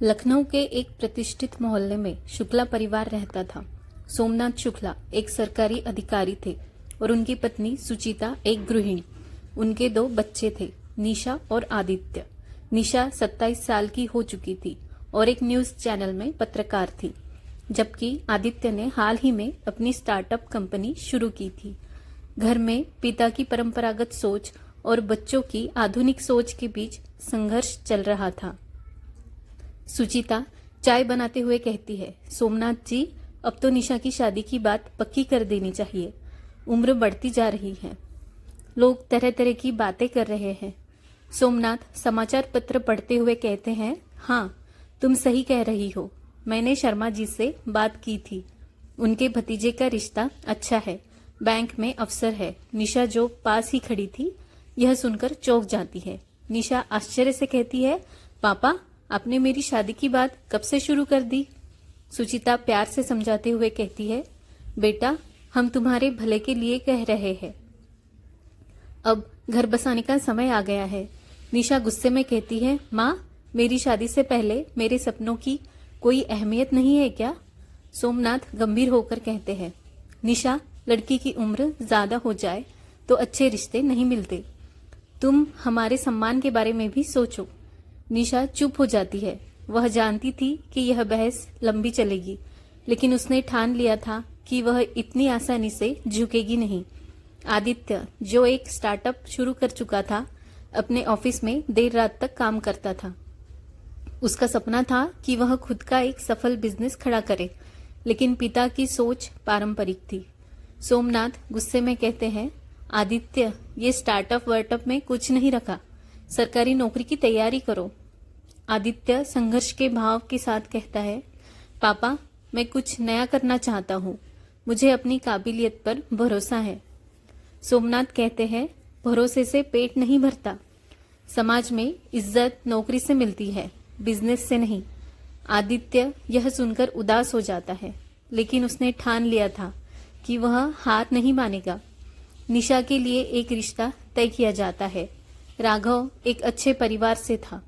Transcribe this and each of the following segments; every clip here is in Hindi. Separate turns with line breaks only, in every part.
लखनऊ के एक प्रतिष्ठित मोहल्ले में शुक्ला परिवार रहता था। सोमनाथ शुक्ला एक सरकारी अधिकारी थे और उनकी पत्नी सुचिता एक गृहिणी। उनके दो बच्चे थे, निशा और आदित्य। निशा 27 साल की हो चुकी थी और एक न्यूज चैनल में पत्रकार थी, जबकि आदित्य ने हाल ही में अपनी स्टार्टअप कंपनी शुरू की थी। घर में पिता की परंपरागत सोच और बच्चों की आधुनिक सोच के बीच संघर्ष चल रहा था। सुचिता चाय बनाते हुए कहती है, सोमनाथ जी, अब तो निशा की शादी की बात पक्की कर देनी चाहिए। उम्र बढ़ती जा रही है, लोग तरह तरह की बातें कर रहे हैं। सोमनाथ समाचार पत्र पढ़ते हुए कहते हैं, हाँ, तुम सही कह रही हो। मैंने शर्मा जी से बात की थी, उनके भतीजे का रिश्ता अच्छा है, बैंक में अफसर है। निशा जो पास ही खड़ी थी, यह सुनकर चौंक जाती है। निशा आश्चर्य से कहती है, पापा, आपने मेरी शादी की बात कब से शुरू कर दी? सुचिता प्यार से समझाते हुए कहती है, बेटा, हम तुम्हारे भले के लिए कह रहे हैं। अब घर बसाने का समय आ गया है। निशा गुस्से में कहती है, माँ, मेरी शादी से पहले मेरे सपनों की कोई अहमियत नहीं है क्या? सोमनाथ गंभीर होकर कहते हैं, निशा, लड़की की उम्र ज्यादा हो जाए तो अच्छे रिश्ते नहीं मिलते। तुम हमारे सम्मान के बारे में भी सोचो। निशा चुप हो जाती है। वह जानती थी कि यह बहस लंबी चलेगी, लेकिन उसने ठान लिया था कि वह इतनी आसानी से झुकेगी नहीं। आदित्य, जो एक स्टार्टअप शुरू कर चुका था, अपने ऑफिस में देर रात तक काम करता था। उसका सपना था कि वह खुद का एक सफल बिजनेस खड़ा करे, लेकिन पिता की सोच पारंपरिक थी। सोमनाथ गुस्से में कहते हैं, आदित्य, ये स्टार्टअप वर्टअप में कुछ नहीं रखा, सरकारी नौकरी की तैयारी करो। आदित्य संघर्ष के भाव के साथ कहता है, पापा, मैं कुछ नया करना चाहता हूँ, मुझे अपनी काबिलियत पर भरोसा है। सोमनाथ कहते हैं, भरोसे से पेट नहीं भरता। समाज में इज्जत नौकरी से मिलती है, बिजनेस से नहीं। आदित्य यह सुनकर उदास हो जाता है, लेकिन उसने ठान लिया था कि वह हार नहीं मानेगा। निशा के लिए एक रिश्ता तय किया जाता है। राघव एक अच्छे परिवार से था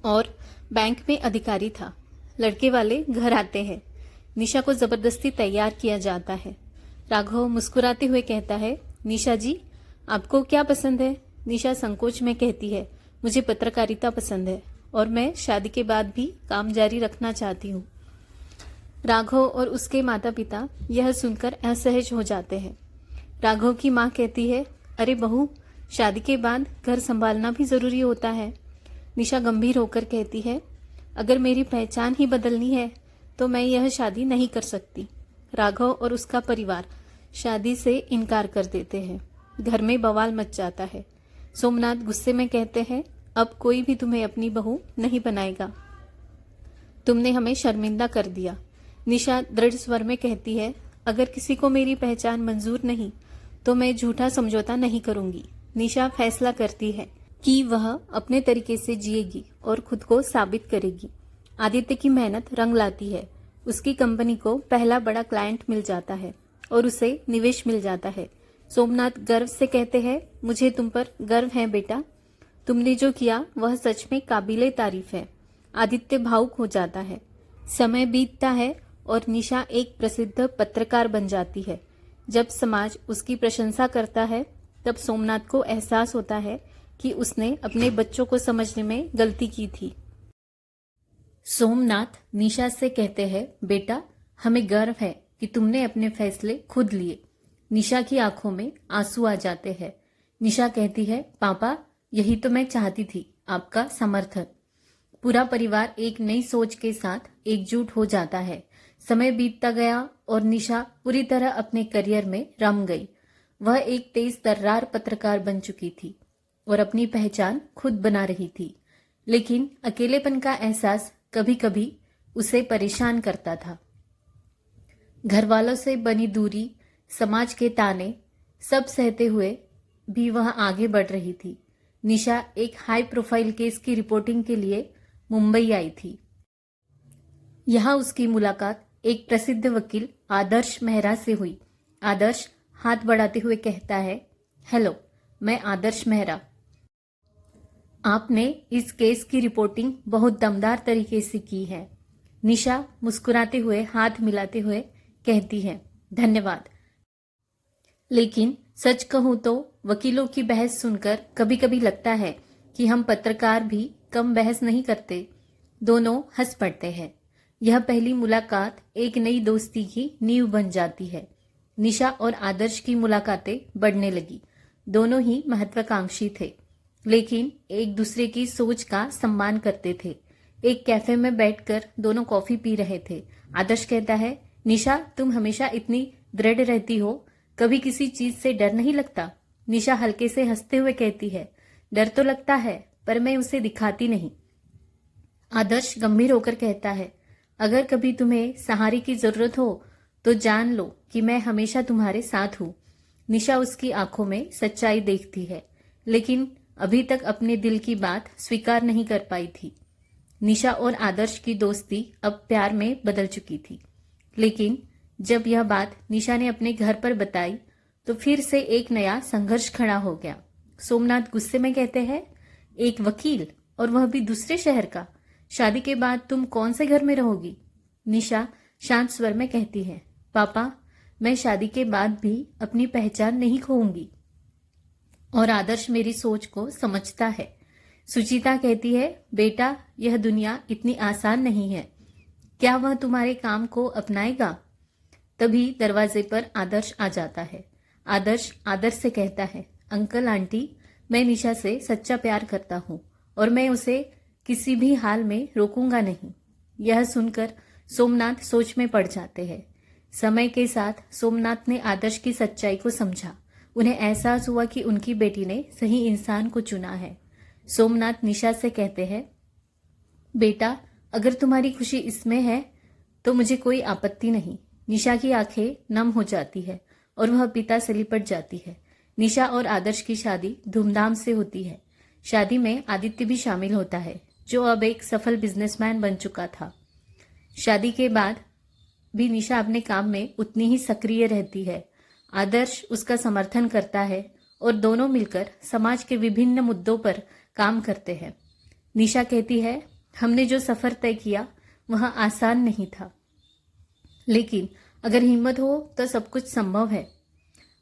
और बैंक में अधिकारी था। लड़के वाले घर आते हैं। निशा को जबरदस्ती तैयार किया जाता है। राघव मुस्कुराते हुए कहता है, निशा जी, आपको क्या पसंद है? निशा संकोच में कहती है, मुझे पत्रकारिता पसंद है और मैं शादी के बाद भी काम जारी रखना चाहती हूँ। राघव और उसके माता पिता यह सुनकर असहज हो जाते हैं। राघव की माँ कहती है, अरे बहू, शादी के बाद घर संभालना भी जरूरी होता है। निशा गंभीर होकर कहती है, अगर मेरी पहचान ही बदलनी है तो मैं यह शादी नहीं कर सकती। राघव और उसका परिवार शादी से इनकार कर देते हैं। घर में बवाल मच जाता है। सोमनाथ गुस्से में कहते हैं, अब कोई भी तुम्हें अपनी बहू नहीं बनाएगा, तुमने हमें शर्मिंदा कर दिया। निशा दृढ़ स्वर में कहती है, अगर किसी को मेरी पहचान मंजूर नहीं तो मैं झूठा समझौता नहीं करूंगी। निशा फैसला करती है कि वह अपने तरीके से जिएगी और खुद को साबित करेगी। आदित्य की मेहनत रंग लाती है। उसकी कंपनी को पहला बड़ा क्लाइंट मिल जाता है और उसे निवेश मिल जाता है। सोमनाथ गर्व से कहते हैं, मुझे तुम पर गर्व है बेटा, तुमने जो किया वह सच में काबिले तारीफ है। आदित्य भावुक हो जाता है। समय बीतता है और निशा एक प्रसिद्ध पत्रकार बन जाती है। जब समाज उसकी प्रशंसा करता है, तब सोमनाथ को एहसास होता है कि उसने अपने बच्चों को समझने में गलती की थी। सोमनाथ निशा से कहते हैं, बेटा, हमें गर्व है कि तुमने अपने फैसले खुद लिए। निशा की आंखों में आंसू आ जाते हैं। निशा कहती है, पापा, यही तो मैं चाहती थी, आपका समर्थन। पूरा परिवार एक नई सोच के साथ एकजुट हो जाता है। समय बीतता गया और निशा पूरी तरह अपने करियर में रम गई। वह एक तेज तर्रार पत्रकार बन चुकी थी और अपनी पहचान खुद बना रही थी, लेकिन अकेलेपन का एहसास कभी कभी उसे परेशान करता था। घर वालों से बनी दूरी, समाज के ताने, सब सहते हुए भी वह आगे बढ़ रही थी। निशा एक हाई प्रोफाइल केस की रिपोर्टिंग के लिए मुंबई आई थी। यहाँ उसकी मुलाकात एक प्रसिद्ध वकील आदर्श मेहरा से हुई। आदर्श हाथ बढ़ाते हुए कहता है, हेलो, मैं आदर्श मेहरा। आपने इस केस की रिपोर्टिंग बहुत दमदार तरीके से की है। निशा मुस्कुराते हुए हाथ मिलाते हुए कहती है, धन्यवाद। लेकिन सच कहूं तो वकीलों की बहस सुनकर कभी कभी लगता है कि हम पत्रकार भी कम बहस नहीं करते। दोनों हंस पड़ते हैं। यह पहली मुलाकात एक नई दोस्ती की नींव बन जाती है। निशा और आदर्श की मुलाकातें बढ़ने लगी। दोनों ही महत्वाकांक्षी थे, लेकिन एक दूसरे की सोच का सम्मान करते थे। एक कैफे में बैठकर दोनों कॉफी पी रहे थे। आदर्श कहता है, निशा तुम हमेशा इतनी दृढ़ रहती हो, कभी किसी चीज से डर नहीं लगता? निशा हल्के से हंसते हुए कहती है, डर तो लगता है पर मैं उसे दिखाती नहीं। आदर्श गंभीर होकर कहता है, अगर कभी तुम्हें सहारे की जरूरत हो तो जान लो कि मैं हमेशा तुम्हारे साथ हूं। निशा उसकी आंखों में सच्चाई देखती है, लेकिन अभी तक अपने दिल की बात स्वीकार नहीं कर पाई थी। निशा और आदर्श की दोस्ती अब प्यार में बदल चुकी थी, लेकिन जब यह बात निशा ने अपने घर पर बताई तो फिर से एक नया संघर्ष खड़ा हो गया। सोमनाथ गुस्से में कहते हैं, एक वकील और वह भी दूसरे शहर का, शादी के बाद तुम कौन से घर में रहोगी? निशा शांत स्वर में कहती है, पापा मैं शादी के बाद भी अपनी पहचान नहीं खोऊंगी। और आदर्श मेरी सोच को समझता है। सुचिता कहती है, बेटा यह दुनिया इतनी आसान नहीं है, क्या वह तुम्हारे काम को अपनाएगा? तभी दरवाजे पर आदर्श आ जाता है। आदर्श से कहता है, अंकल आंटी मैं निशा से सच्चा प्यार करता हूँ और मैं उसे किसी भी हाल में रोकूंगा नहीं। यह सुनकर सोमनाथ सोच में पड़ जाते हैं। समय के साथ सोमनाथ ने आदर्श की सच्चाई को समझा। उन्हें एहसास हुआ कि उनकी बेटी ने सही इंसान को चुना है। सोमनाथ निशा से कहते हैं, बेटा अगर तुम्हारी खुशी इसमें है तो मुझे कोई आपत्ति नहीं। निशा की आंखें नम हो जाती है और वह पिता से लिपट जाती है। निशा और आदर्श की शादी धूमधाम से होती है। शादी में आदित्य भी शामिल होता है, जो अब एक सफल बिजनेसमैन बन चुका था। शादी के बाद भी निशा अपने काम में उतनी ही सक्रिय रहती है। आदर्श उसका समर्थन करता है और दोनों मिलकर समाज के विभिन्न मुद्दों पर काम करते हैं। निशा कहती है, हमने जो सफर तय किया वह आसान नहीं था, लेकिन अगर हिम्मत हो तो सब कुछ संभव है।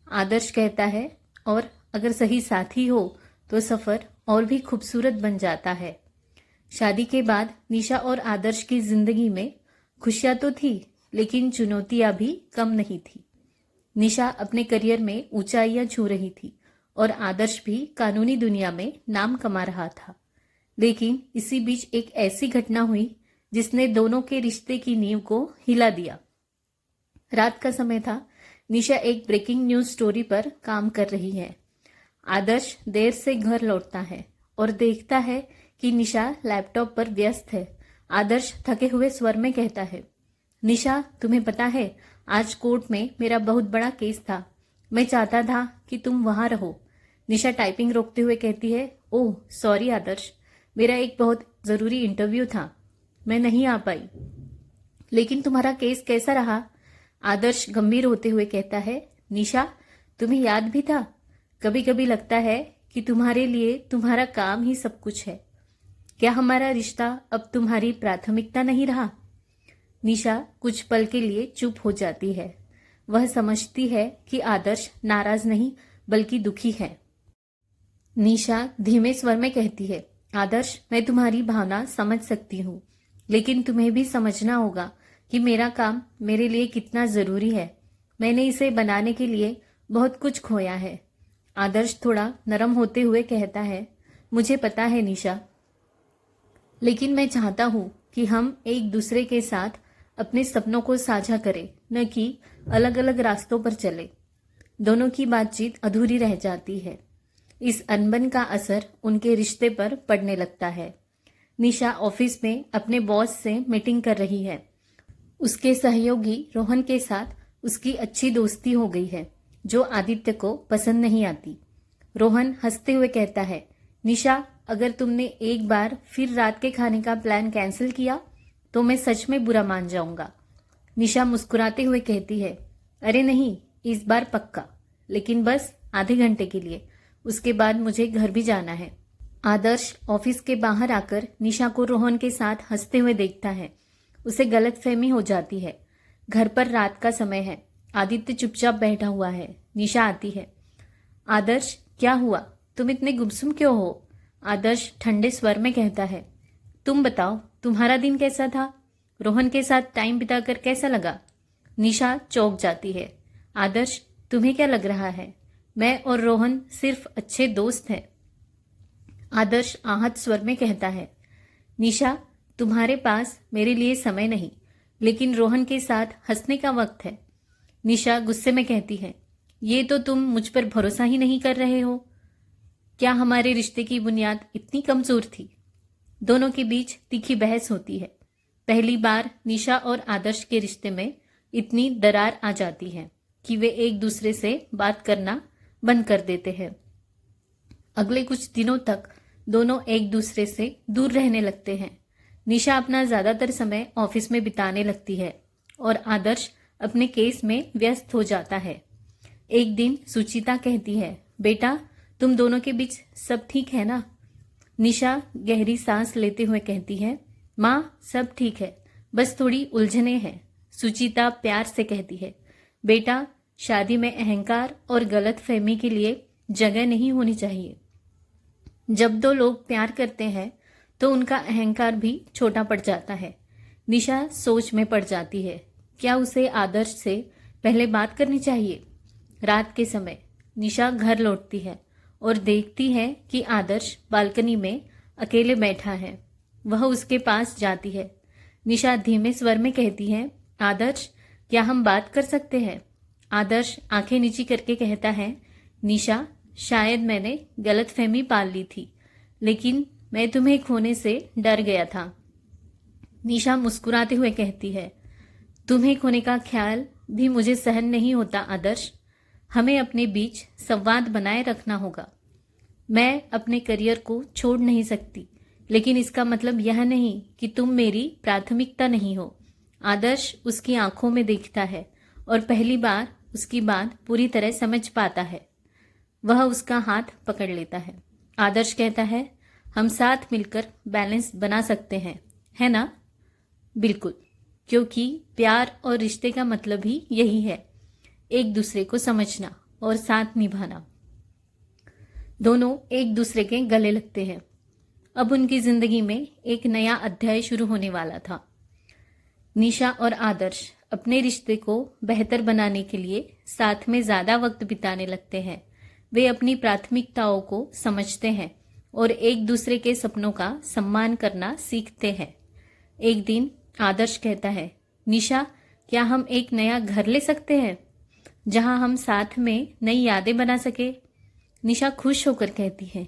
आदर्श कहता है, और अगर सही साथी हो तो सफर और भी खूबसूरत बन जाता है। शादी के बाद निशा और आदर्श की जिंदगी में खुशियां तो थी, लेकिन चुनौतियां भी कम नहीं थी। निशा अपने करियर में ऊंचाइयां छू रही थी और आदर्श भी कानूनी दुनिया में नाम कमा रहा था। लेकिन इसी बीच एक ऐसी घटना हुई जिसने दोनों के रिश्ते की नींव को हिला दिया। रात का समय था। निशा एक ब्रेकिंग न्यूज स्टोरी पर काम कर रही है। आदर्श देर से घर लौटता है और देखता है कि निशा लैपटॉप पर व्यस्त है। आदर्श थके हुए स्वर में कहता है, निशा तुम्हें पता है आज कोर्ट में मेरा बहुत बड़ा केस था, मैं चाहता था कि तुम वहां रहो। निशा टाइपिंग रोकते हुए कहती है, ओह सॉरी आदर्श, मेरा एक बहुत जरूरी इंटरव्यू था, मैं नहीं आ पाई। लेकिन तुम्हारा केस कैसा रहा? आदर्श गंभीर होते हुए कहता है, निशा तुम्हें याद भी था, कभी कभी लगता है कि तुम्हारे लिए तुम्हारा काम ही सब कुछ है। क्या हमारा रिश्ता अब तुम्हारी प्राथमिकता नहीं रहा? निशा कुछ पल के लिए चुप हो जाती है। वह समझती है कि आदर्श नाराज नहीं बल्कि दुखी है। निशा धीमे स्वर में कहती है, आदर्श मैं तुम्हारी भावना समझ सकती हूँ, लेकिन तुम्हें भी समझना होगा कि मेरा काम मेरे लिए कितना जरूरी है। मैंने इसे बनाने के लिए बहुत कुछ खोया है। आदर्श थोड़ा नरम होते हुए कहता है, मुझे पता है निशा, लेकिन मैं चाहता हूँ कि हम एक दूसरे के साथ अपने सपनों को साझा करें, न कि अलग अलग रास्तों पर चले। दोनों की बातचीत अधूरी रह जाती है। इस अनबन का असर उनके रिश्ते पर पड़ने लगता है। निशा ऑफिस में अपने बॉस से मीटिंग कर रही है। उसके सहयोगी रोहन के साथ उसकी अच्छी दोस्ती हो गई है, जो आदित्य को पसंद नहीं आती। रोहन हंसते हुए कहता है, निशा अगर तुमने एक बार फिर रात के खाने का प्लान कैंसिल किया तो मैं सच में बुरा मान जाऊंगा। निशा मुस्कुराते हुए कहती है, अरे नहीं, इस बार पक्का, लेकिन बस आधे घंटे के लिए, उसके बाद मुझे घर भी जाना है। आदर्श ऑफिस के बाहर आकर निशा को रोहन के साथ हंसते हुए देखता है। उसे गलतफहमी हो जाती है। घर पर रात का समय है। आदित्य चुपचाप बैठा हुआ है। निशा आती है। आदर्श, क्या हुआ? तुम इतने गुमसुम क्यों हो? आदर्श ठंडे स्वर में कहता है। तुम बताओ, तुम्हारा दिन कैसा था? रोहन के साथ टाइम बिताकर कैसा लगा? निशा चौंक जाती है। आदर्श, तुम्हें क्या लग रहा है? मैं और रोहन सिर्फ अच्छे दोस्त हैं। आदर्श आहत स्वर में कहता है। निशा, तुम्हारे पास मेरे लिए समय नहीं, लेकिन रोहन के साथ हंसने का वक्त है। निशा गुस्से में कहती है। ये तो तुम मुझ पर भरोसा ही नहीं कर रहे हो। क्या हमारे रिश्ते की बुनियाद इतनी कमजोर थी? दोनों के बीच तीखी बहस होती है। पहली बार निशा और आदर्श के रिश्ते में इतनी दरार आ जाती है कि वे एक दूसरे से बात करना बंद कर देते हैं। अगले कुछ दिनों तक दोनों एक दूसरे से दूर रहने लगते हैं। निशा अपना ज्यादातर समय ऑफिस में बिताने लगती है और आदर्श अपने केस में व्यस्त हो जाता है। एक दिन सुचिता कहती है, बेटा, तुम दोनों के बीच सब ठीक है ना? निशा गहरी सांस लेते हुए कहती है, माँ, सब ठीक है, बस थोड़ी उलझने हैं। सुचिता प्यार से कहती है, बेटा, शादी में अहंकार और गलतफहमी के लिए जगह नहीं होनी चाहिए। जब दो लोग प्यार करते हैं तो उनका अहंकार भी छोटा पड़ जाता है। निशा सोच में पड़ जाती है। क्या उसे आदर्श से पहले बात करनी चाहिए? रात के समय निशा घर लौटती है और देखती है कि आदर्श बालकनी में अकेले बैठा है। वह उसके पास जाती है। निशा धीमे स्वर में कहती है, आदर्श, क्या हम बात कर सकते हैं? आदर्श आंखें नीची करके कहता है, निशा, शायद मैंने गलतफहमी पाल ली थी, लेकिन मैं तुम्हें खोने से डर गया था। निशा मुस्कुराते हुए कहती है, तुम्हें खोने का ख्याल भी मुझे सहन नहीं होता आदर्श। हमें अपने बीच संवाद बनाए रखना होगा। मैं अपने करियर को छोड़ नहीं सकती, लेकिन इसका मतलब यह नहीं कि तुम मेरी प्राथमिकता नहीं हो। आदर्श उसकी आंखों में देखता है और पहली बार उसकी बात पूरी तरह समझ पाता है। वह उसका हाथ पकड़ लेता है। आदर्श कहता है, हम साथ मिलकर बैलेंस बना सकते हैं, है ना? बिल्कुल, क्योंकि प्यार और रिश्ते का मतलब ही यही है, एक दूसरे को समझना और साथ निभाना। दोनों एक दूसरे के गले लगते हैं। अब उनकी जिंदगी में एक नया अध्याय शुरू होने वाला था। निशा और आदर्श अपने रिश्ते को बेहतर बनाने के लिए साथ में ज्यादा वक्त बिताने लगते हैं। वे अपनी प्राथमिकताओं को समझते हैं और एक दूसरे के सपनों का सम्मान करना सीखते हैं। एक दिन आदर्श कहता है, निशा, क्या हम एक नया घर ले सकते हैं जहां हम साथ में नई यादें बना सके? निशा खुश होकर कहती है,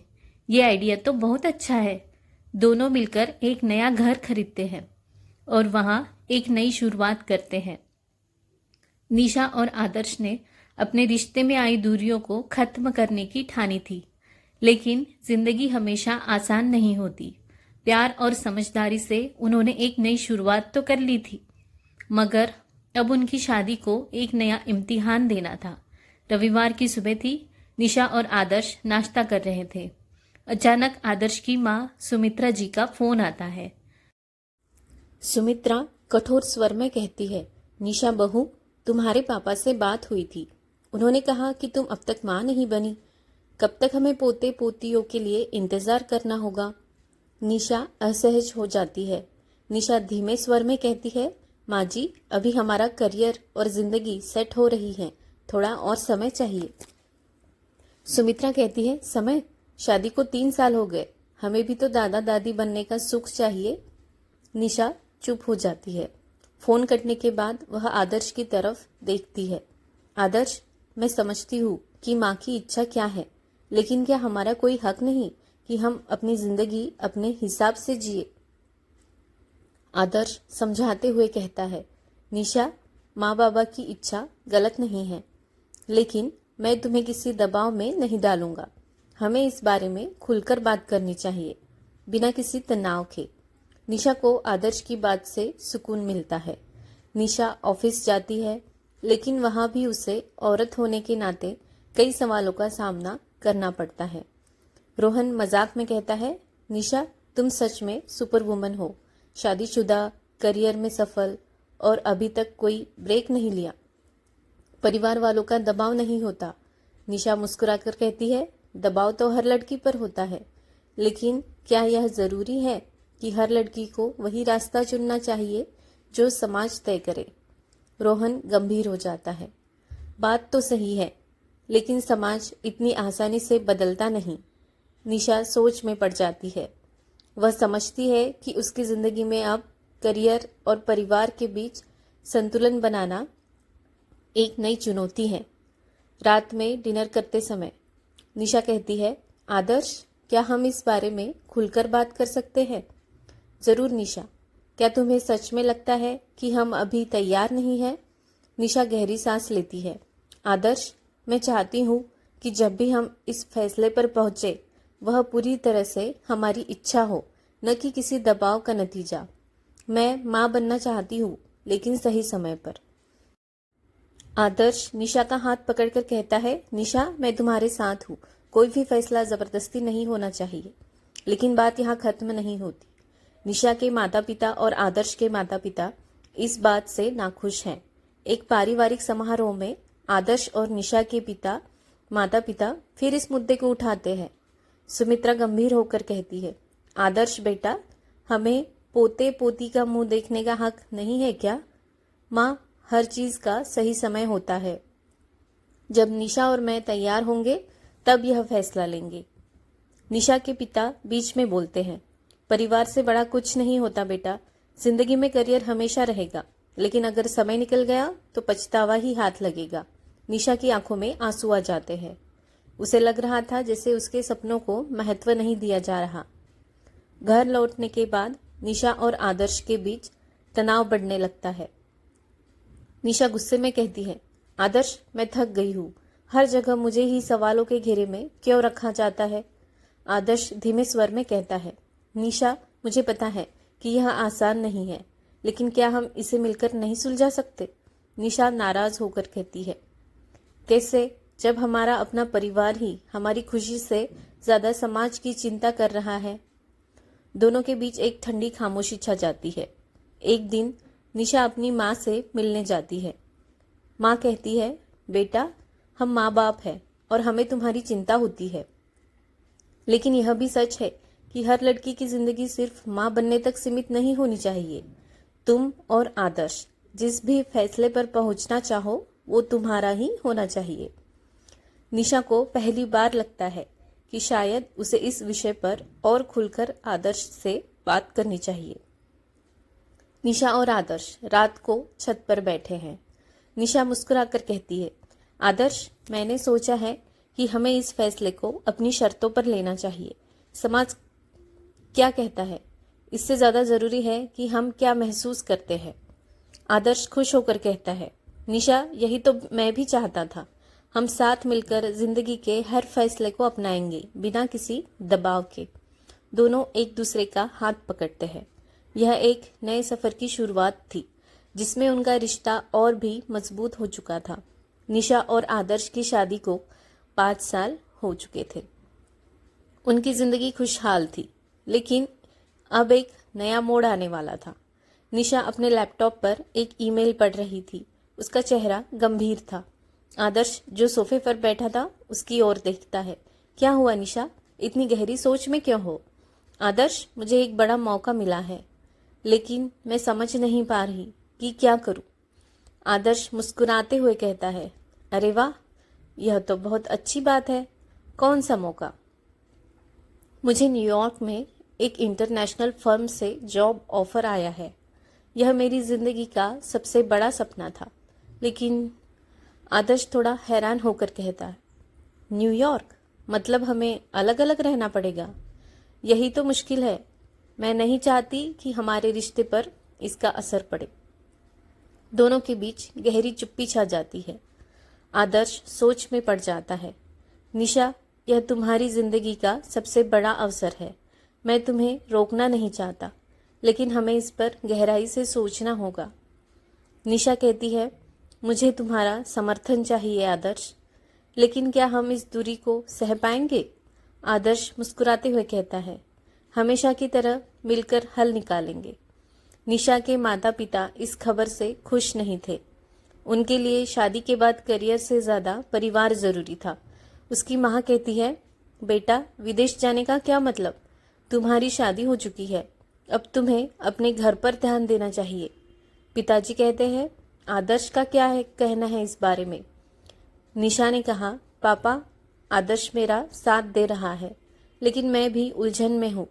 ये आइडिया तो बहुत अच्छा है। दोनों मिलकर एक नया घर खरीदते हैं और वहां एक नई शुरुआत करते हैं। निशा और आदर्श ने अपने रिश्ते में आई दूरियों को खत्म करने की ठानी थी, लेकिन जिंदगी हमेशा आसान नहीं होती। प्यार और समझदारी से उन्होंने एक नई शुरुआत तो कर ली थी, मगर अब उनकी शादी को एक नया इम्तिहान देना था। रविवार की सुबह थी। निशा और आदर्श नाश्ता कर रहे थे। अचानक आदर्श की माँ सुमित्रा जी का फोन आता है। सुमित्रा कठोर स्वर में कहती है, निशा बहू, तुम्हारे पापा से बात हुई थी। उन्होंने कहा कि तुम अब तक माँ नहीं बनी। कब तक हमें पोते पोतियों के लिए इंतजार करना होगा? निशा असहज हो जाती है। निशा धीमे स्वर में कहती है, माँ जी, अभी हमारा करियर और जिंदगी सेट हो रही है, थोड़ा और समय चाहिए। सुमित्रा कहती है, समय? शादी को 3 साल हो गए, हमें भी तो दादा दादी बनने का सुख चाहिए। निशा चुप हो जाती है। फोन कटने के बाद वह आदर्श की तरफ देखती है। आदर्श, मैं समझती हूँ कि माँ की इच्छा क्या है, लेकिन क्या हमारा कोई हक नहीं कि हम अपनी जिंदगी अपने हिसाब से जिए? आदर्श समझाते हुए कहता है, निशा, माँ बाबा की इच्छा गलत नहीं है, लेकिन मैं तुम्हें किसी दबाव में नहीं डालूंगा। हमें इस बारे में खुलकर बात करनी चाहिए, बिना किसी तनाव के। निशा को आदर्श की बात से सुकून मिलता है। निशा ऑफिस जाती है, लेकिन वहां भी उसे औरत होने के नाते कई सवालों का सामना करना पड़ता है। रोहन मजाक में कहता है, निशा तुम सच में सुपर वुमन हो, शादीशुदा, करियर में सफल और अभी तक कोई ब्रेक नहीं लिया। परिवार वालों का दबाव नहीं होता। निशा मुस्कुराकर कहती है, दबाव तो हर लड़की पर होता है, लेकिन क्या यह जरूरी है कि हर लड़की को वही रास्ता चुनना चाहिए जो समाज तय करे। रोहन गंभीर हो जाता है। बात तो सही है, लेकिन समाज इतनी आसानी से बदलता नहीं। निशा सोच में पड़ जाती है। वह समझती है कि उसकी जिंदगी में अब करियर और परिवार के बीच संतुलन बनाना एक नई चुनौती है। रात में डिनर करते समय निशा कहती है, आदर्श क्या हम इस बारे में खुलकर बात कर सकते हैं? जरूर निशा, क्या तुम्हें सच में लगता है कि हम अभी तैयार नहीं हैं? निशा गहरी सांस लेती है। आदर्श, मैं चाहती हूँ कि जब भी हम इस फैसले पर पहुंचे वह पूरी तरह से हमारी इच्छा हो, न कि किसी दबाव का नतीजा। मैं माँ बनना चाहती हूँ, लेकिन सही समय पर। आदर्श निशा का हाथ पकड़कर कहता है, निशा मैं तुम्हारे साथ हूँ, कोई भी फैसला जबरदस्ती नहीं होना चाहिए। लेकिन बात यहाँ खत्म नहीं होती। निशा के माता पिता और आदर्श के माता पिता इस बात से नाखुश हैं। एक पारिवारिक समारोह में आदर्श और निशा के माता पिता फिर इस मुद्दे को उठाते हैं। सुमित्रा गंभीर होकर कहती है, आदर्श बेटा, हमें पोते पोती का मुंह देखने का हक नहीं है क्या? माँ, हर चीज का सही समय होता है। जब निशा और मैं तैयार होंगे तब यह फैसला लेंगे। निशा के पिता बीच में बोलते हैं, परिवार से बड़ा कुछ नहीं होता बेटा। जिंदगी में करियर हमेशा रहेगा, लेकिन अगर समय निकल गया तो पछतावा ही हाथ लगेगा। निशा की आंखों में आंसू आ जाते हैं। उसे लग रहा था जैसे उसके सपनों को महत्व नहीं दिया जा रहा। घर लौटने के बाद निशा और आदर्श के बीच तनाव बढ़ने लगता है। निशा गुस्से में कहती है, आदर्श मैं थक गई हूँ, हर जगह मुझे ही सवालों के घेरे में क्यों रखा जाता है? आदर्श धीमे स्वर में कहता है, निशा मुझे पता है कि यह आसान नहीं है, लेकिन क्या हम इसे मिलकर नहीं सुलझा सकते? निशा नाराज होकर कहती है, कैसे, जब हमारा अपना परिवार ही हमारी खुशी से ज्यादा समाज की चिंता कर रहा है। दोनों के बीच एक ठंडी खामोशी छा जाती है। एक दिन निशा अपनी माँ से मिलने जाती है। माँ कहती है, बेटा हम माँ बाप हैं और हमें तुम्हारी चिंता होती है, लेकिन यह भी सच है कि हर लड़की की जिंदगी सिर्फ माँ बनने तक सीमित नहीं होनी चाहिए। तुम और आदर्श जिस भी फैसले पर पहुंचना चाहो वो तुम्हारा ही होना चाहिए। निशा को पहली बार लगता है कि शायद उसे इस विषय पर और खुलकर आदर्श से बात करनी चाहिए। निशा और आदर्श रात को छत पर बैठे हैं। निशा मुस्कुराकर कहती है, आदर्श मैंने सोचा है कि हमें इस फैसले को अपनी शर्तों पर लेना चाहिए। समाज क्या कहता है, इससे ज्यादा जरूरी है कि हम क्या महसूस करते हैं। आदर्श खुश होकर कहता है, निशा यही तो मैं भी चाहता था। हम साथ मिलकर जिंदगी के हर फैसले को अपनाएंगे बिना किसी दबाव के। दोनों एक दूसरे का हाथ पकड़ते हैं। यह एक नए सफर की शुरुआत थी जिसमें उनका रिश्ता और भी मजबूत हो चुका था। निशा और आदर्श की शादी को 5 साल हो चुके थे। उनकी जिंदगी खुशहाल थी, लेकिन अब एक नया मोड़ आने वाला था। निशा अपने लैपटॉप पर एक ईमेल पढ़ रही थी। उसका चेहरा गंभीर था। आदर्श जो सोफे पर बैठा था उसकी ओर देखता है। क्या हुआ निशा, इतनी गहरी सोच में क्यों हो? आदर्श, मुझे एक बड़ा मौका मिला है, लेकिन मैं समझ नहीं पा रही कि क्या करूं। आदर्श मुस्कुराते हुए कहता है, अरे वाह, यह तो बहुत अच्छी बात है। कौन सा मौका? मुझे न्यूयॉर्क में एक इंटरनेशनल फर्म से जॉब ऑफर आया है। यह मेरी जिंदगी का सबसे बड़ा सपना था। लेकिन आदर्श थोड़ा हैरान होकर कहता है, न्यूयॉर्क? मतलब हमें अलग अलग रहना पड़ेगा? यही तो मुश्किल है। मैं नहीं चाहती कि हमारे रिश्ते पर इसका असर पड़े। दोनों के बीच गहरी चुप्पी छा जाती है। आदर्श सोच में पड़ जाता है। निशा, यह तुम्हारी जिंदगी का सबसे बड़ा अवसर है। मैं तुम्हें रोकना नहीं चाहता, लेकिन हमें इस पर गहराई से सोचना होगा। निशा कहती है, मुझे तुम्हारा समर्थन चाहिए आदर्श, लेकिन क्या हम इस दूरी को सह पाएंगे? आदर्श मुस्कुराते हुए कहता है, हमेशा की तरह मिलकर हल निकालेंगे। निशा के माता पिता इस खबर से खुश नहीं थे। उनके लिए शादी के बाद करियर से ज्यादा परिवार जरूरी था। उसकी माँ कहती है, बेटा विदेश जाने का क्या मतलब, तुम्हारी शादी हो चुकी है, अब तुम्हें अपने घर पर ध्यान देना चाहिए। पिताजी कहते हैं, आदर्श का क्या है कहना है इस बारे में। निशा ने कहा, पापा आदर्श मेरा साथ दे रहा है, लेकिन मैं भी उलझन में हूँ।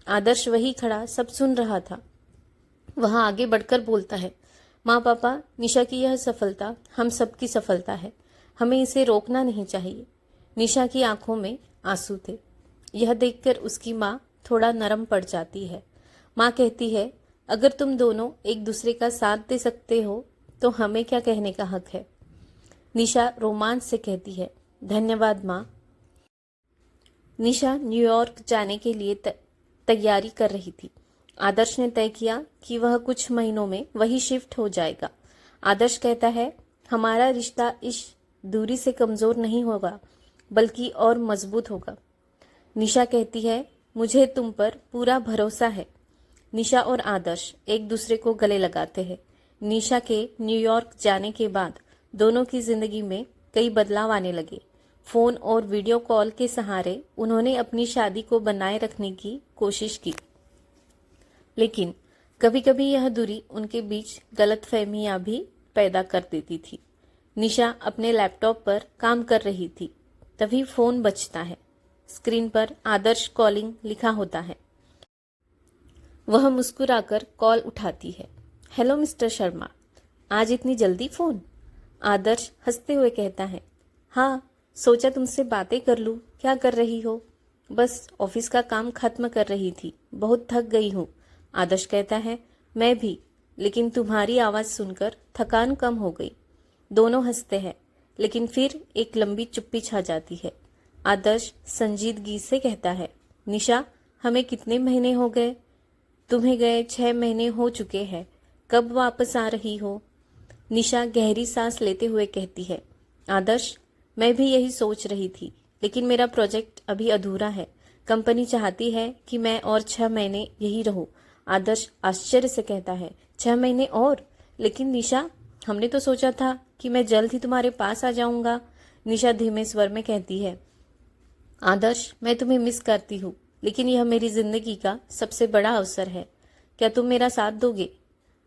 आदर्श वही खड़ा सब सुन रहा था। वह आगे बढ़कर बोलता है, माँ पापा निशा की यह सफलता हम सबकी सफलता है, हमें इसे रोकना नहीं चाहिए। निशा की आंखों में आंसू थे। यह देखकर उसकी माँ थोड़ा नरम पड़ जाती है। माँ कहती है, अगर तुम दोनों एक दूसरे का साथ दे सकते हो तो हमें क्या कहने का हक है। निशा रोमांच से कहती है, धन्यवाद माँ। निशा न्यूयॉर्क जाने के लिए तैयारी कर रही थी। आदर्श ने तय किया कि वह कुछ महीनों में वही शिफ्ट हो जाएगा। आदर्श कहता है, हमारा रिश्ता इस दूरी से कमजोर नहीं होगा बल्कि और मजबूत होगा। निशा कहती है, मुझे तुम पर पूरा भरोसा है। निशा और आदर्श एक दूसरे को गले लगाते हैं। निशा के न्यूयॉर्क जाने के बाद दोनों की जिंदगी में कई बदलाव आने लगे। फोन और वीडियो कॉल के सहारे उन्होंने अपनी शादी को बनाए रखने की कोशिश की, लेकिन कभी कभी यह दूरी उनके बीच गलतफहमियां भी पैदा कर देती थी। निशा अपने लैपटॉप पर काम कर रही थी, तभी फोन बजता है। स्क्रीन पर आदर्श कॉलिंग लिखा होता है। वह मुस्कुराकर कॉल उठाती है। हेलो मिस्टर शर्मा, आज इतनी जल्दी फोन? आदर्श हंसते हुए कहता है, हाँ सोचा तुमसे बातें कर लूँ। क्या कर रही हो? बस ऑफिस का काम खत्म कर रही थी, बहुत थक गई हूँ। आदर्श कहता है, मैं भी, लेकिन तुम्हारी आवाज़ सुनकर थकान कम हो गई। दोनों हंसते हैं, लेकिन फिर एक लंबी चुप्पी छा जाती है। आदर्श संजीदगी से कहता है, निशा हमें कितने महीने हो गए? तुम्हें गए 6 महीने हो चुके हैं, कब वापस आ रही हो? निशा गहरी सांस लेते हुए कहती है, आदर्श मैं भी यही सोच रही थी, लेकिन मेरा प्रोजेक्ट अभी अधूरा है। कंपनी चाहती है कि मैं और 6 महीने यही रहूं। आदर्श आश्चर्य से कहता है, 6 महीने और? लेकिन निशा, हमने तो सोचा था कि मैं जल्द ही तुम्हारे पास आ जाऊंगा। निशा धीमे स्वर में कहती है, आदर्श मैं तुम्हें मिस करती हूँ, लेकिन यह मेरी जिंदगी का सबसे बड़ा अवसर है। क्या तुम मेरा साथ दोगे?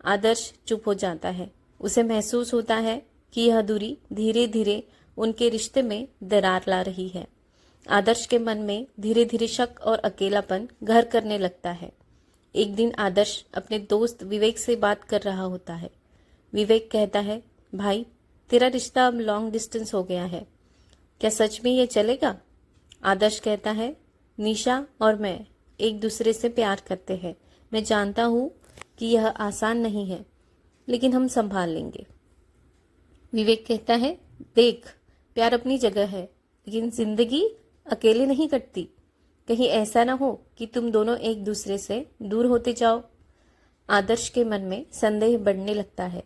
आदर्श चुप हो जाता है। उसे महसूस होता है कि यह दूरी धीरे धीरे उनके रिश्ते में दरार ला रही है। आदर्श के मन में धीरे धीरे शक और अकेलापन घर करने लगता है। एक दिन आदर्श अपने दोस्त विवेक से बात कर रहा होता है। विवेक कहता है, भाई तेरा रिश्ता अब लॉन्ग डिस्टेंस हो गया है, क्या सच में ये चलेगा? आदर्श कहता है, निशा और मैं एक दूसरे से प्यार करते हैं। मैं जानता हूँ कि यह आसान नहीं है, लेकिन हम संभाल लेंगे। विवेक कहता है, देख प्यार अपनी जगह है, लेकिन जिंदगी अकेले नहीं कटती। कहीं ऐसा ना हो कि तुम दोनों एक दूसरे से दूर होते जाओ। आदर्श के मन में संदेह बढ़ने लगता है।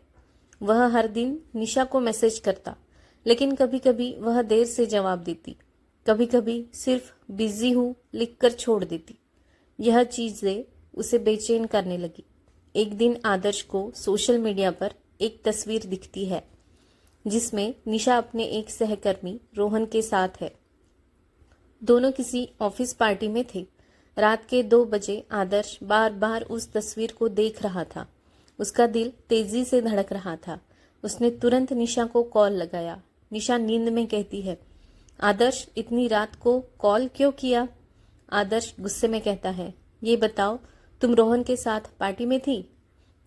वह हर दिन निशा को मैसेज करता, लेकिन कभी कभी वह देर से जवाब देती, कभी कभी सिर्फ बिजी हूँ लिखकर छोड़ देती। यह चीजें उसे बेचैन करने लगी। एक दिन आदर्श को सोशल मीडिया पर एक तस्वीर दिखती है, जिसमें निशा अपने एक सहकर्मी रोहन के साथ है। दोनों किसी ऑफिस पार्टी में थे। रात के 2 बजे आदर्श बार बार उस तस्वीर को देख रहा था। उसका दिल तेजी से धड़क रहा था। उसने तुरंत निशा को कॉल लगाया। निशा नींद में कहती है, आदर्श इतनी रात को कॉल क्यों किया? आदर्श गुस्से में कहता है, ये बताओ तुम रोहन के साथ पार्टी में थी?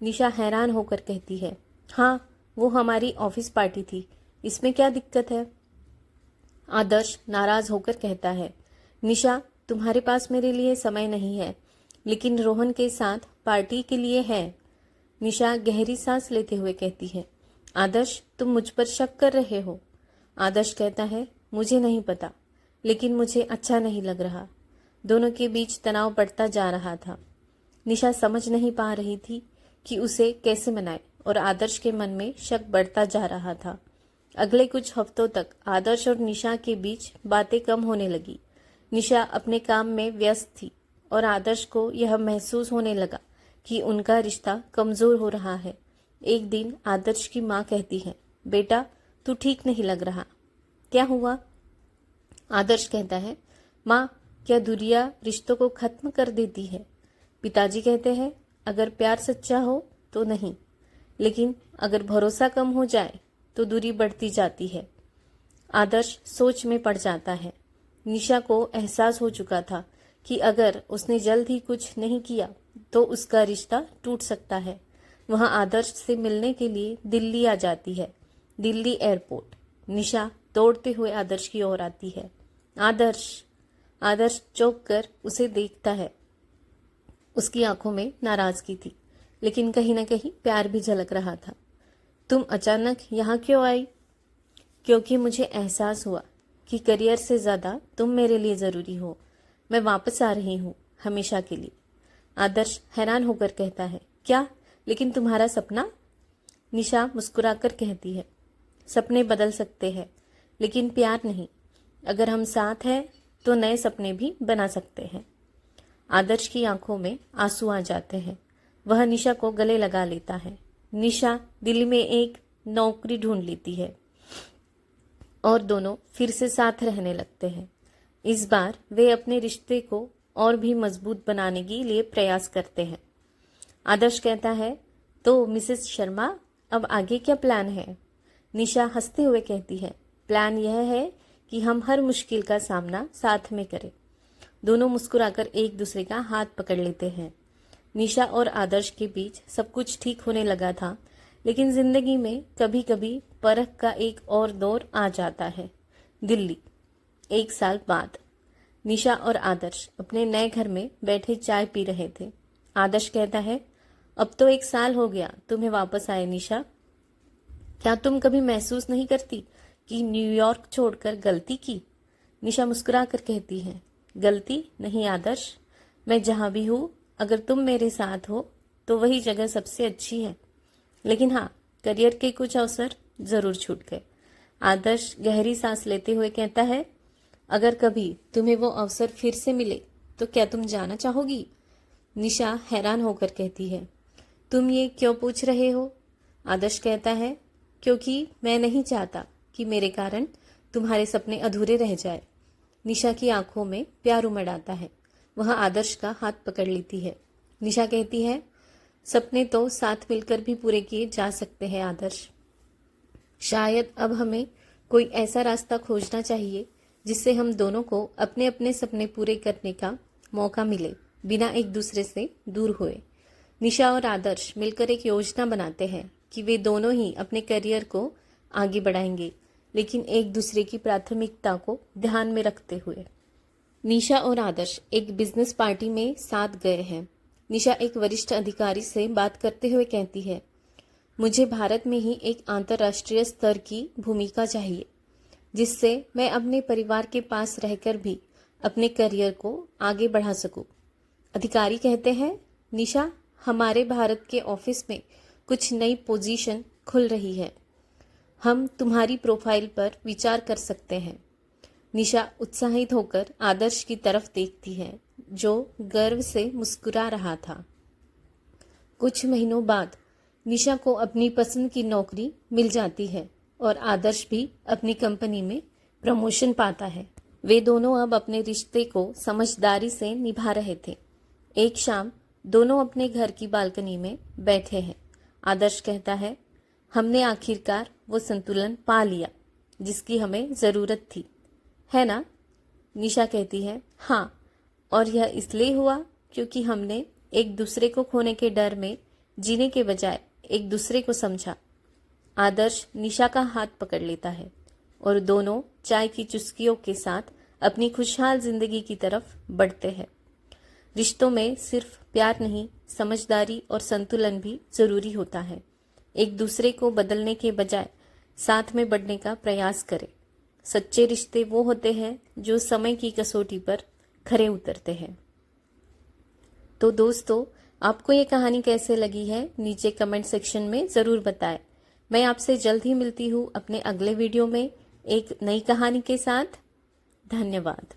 निशा हैरान होकर कहती है, हाँ वो हमारी ऑफिस पार्टी थी, इसमें क्या दिक्कत है? आदर्श नाराज होकर कहता है, निशा तुम्हारे पास मेरे लिए समय नहीं है, लेकिन रोहन के साथ पार्टी के लिए है। निशा गहरी सांस लेते हुए कहती है, आदर्श तुम मुझ पर शक कर रहे हो? आदर्श कहता है, मुझे नहीं पता, लेकिन मुझे अच्छा नहीं लग रहा। दोनों के बीच तनाव बढ़ता जा रहा था। निशा समझ नहीं पा रही थी कि उसे कैसे मनाए, और आदर्श के मन में शक बढ़ता जा रहा था। अगले कुछ हफ्तों तक आदर्श और निशा के बीच बातें कम होने लगी। निशा अपने काम में व्यस्त थी और आदर्श को यह महसूस होने लगा कि उनका रिश्ता कमजोर हो रहा है। एक दिन आदर्श की माँ कहती है, बेटा तू ठीक नहीं लग रहा। क्या हुआ? आदर्श कहता है, माँ क्या दुनिया रिश्तों को खत्म कर देती है? पिताजी कहते हैं, अगर प्यार सच्चा हो तो नहीं, लेकिन अगर भरोसा कम हो जाए तो दूरी बढ़ती जाती है। आदर्श सोच में पड़ जाता है। निशा को एहसास हो चुका था कि अगर उसने जल्द ही कुछ नहीं किया तो उसका रिश्ता टूट सकता है। वह आदर्श से मिलने के लिए दिल्ली आ जाती है। दिल्ली एयरपोर्ट। निशा दौड़ते हुए आदर्श की ओर आती है। आदर्श। आदर्श चौंक कर उसे देखता है। उसकी आंखों में नाराजगी थी, लेकिन कहीं न कहीं प्यार भी झलक रहा था। तुम अचानक यहाँ क्यों आई? क्योंकि मुझे एहसास हुआ कि करियर से ज़्यादा तुम मेरे लिए ज़रूरी हो। मैं वापस आ रही हूँ, हमेशा के लिए। आदर्श हैरान होकर कहता है, क्या? लेकिन तुम्हारा सपना? निशा मुस्कुराकर कहती है, सपने बदल सकते हैं, लेकिन प्यार नहीं। अगर हम साथ हैं तो नए सपने भी बना सकते हैं। आदर्श की आंखों में आंसू आ जाते हैं। वह निशा को गले लगा लेता है। निशा दिल्ली में एक नौकरी ढूंढ लेती है और दोनों फिर से साथ रहने लगते हैं। इस बार वे अपने रिश्ते को और भी मजबूत बनाने के लिए प्रयास करते हैं। आदर्श कहता है, तो मिसेस शर्मा अब आगे क्या प्लान है? निशा हंसते हुए कहती है, प्लान यह है कि हम हर मुश्किल का सामना साथ में करें। दोनों मुस्कुराकर एक दूसरे का हाथ पकड़ लेते हैं। निशा और आदर्श के बीच सब कुछ ठीक होने लगा था, लेकिन जिंदगी में कभी कभी परख का एक और दौर आ जाता है। दिल्ली। 1 साल बाद निशा और आदर्श अपने नए घर में बैठे चाय पी रहे थे। आदर्श कहता है, अब तो 1 साल हो गया तुम्हें वापस आए निशा। क्या तुम कभी महसूस नहीं करती कि न्यूयॉर्क छोड़कर गलती की? निशा मुस्कुरा कर कहती है, गलती नहीं आदर्श, मैं जहाँ भी हूँ अगर तुम मेरे साथ हो तो वही जगह सबसे अच्छी है। लेकिन हाँ, करियर के कुछ अवसर जरूर छूट गए। आदर्श गहरी सांस लेते हुए कहता है, अगर कभी तुम्हें वो अवसर फिर से मिले तो क्या तुम जाना चाहोगी? निशा हैरान होकर कहती है, तुम ये क्यों पूछ रहे हो? आदर्श कहता है, क्योंकि मैं नहीं चाहता कि मेरे कारण तुम्हारे सपने अधूरे रह जाए। निशा की आंखों में प्यार उमड़ आता है। वह आदर्श का हाथ पकड़ लेती है। निशा कहती है, सपने तो साथ मिलकर भी पूरे किए जा सकते हैं आदर्श। शायद अब हमें कोई ऐसा रास्ता खोजना चाहिए जिससे हम दोनों को अपने अपने सपने पूरे करने का मौका मिले, बिना एक दूसरे से दूर हुए। निशा और आदर्श मिलकर एक योजना बनाते हैं कि वे दोनों ही अपने करियर को आगे बढ़ाएंगे, लेकिन एक दूसरे की प्राथमिकता को ध्यान में रखते हुए। निशा और आदर्श एक बिजनेस पार्टी में साथ गए हैं। निशा एक वरिष्ठ अधिकारी से बात करते हुए कहती है, मुझे भारत में ही एक अंतर्राष्ट्रीय स्तर की भूमिका चाहिए, जिससे मैं अपने परिवार के पास रहकर भी अपने करियर को आगे बढ़ा सकूं। अधिकारी कहते हैं, निशा, हमारे भारत के ऑफिस में कुछ नई पोजीशन खुल रही है, हम तुम्हारी प्रोफाइल पर विचार कर सकते हैं। निशा उत्साहित होकर आदर्श की तरफ देखती है, जो गर्व से मुस्कुरा रहा था। कुछ महीनों बाद निशा को अपनी पसंद की नौकरी मिल जाती है और आदर्श भी अपनी कंपनी में प्रमोशन पाता है। वे दोनों अब अपने रिश्ते को समझदारी से निभा रहे थे। एक शाम दोनों अपने घर की बालकनी में बैठे हैं। आदर्श कहता है, हमने आखिरकार वो संतुलन पा लिया जिसकी हमें ज़रूरत थी, है ना? निशा कहती है, हाँ, और यह इसलिए हुआ क्योंकि हमने एक दूसरे को खोने के डर में जीने के बजाय एक दूसरे को समझा। आदर्श निशा का हाथ पकड़ लेता है और दोनों चाय की चुस्कियों के साथ अपनी खुशहाल जिंदगी की तरफ बढ़ते हैं। रिश्तों में सिर्फ प्यार नहीं, समझदारी और संतुलन भी जरूरी होता है। एक दूसरे को बदलने के बजाय साथ में बढ़ने का प्रयास करें। सच्चे रिश्ते वो होते हैं जो समय की कसौटी पर खरे उतरते हैं। तो दोस्तों, आपको ये कहानी कैसे लगी है नीचे कमेंट सेक्शन में ज़रूर बताएं। मैं आपसे जल्द ही मिलती हूँ अपने अगले वीडियो में एक नई कहानी के साथ। धन्यवाद।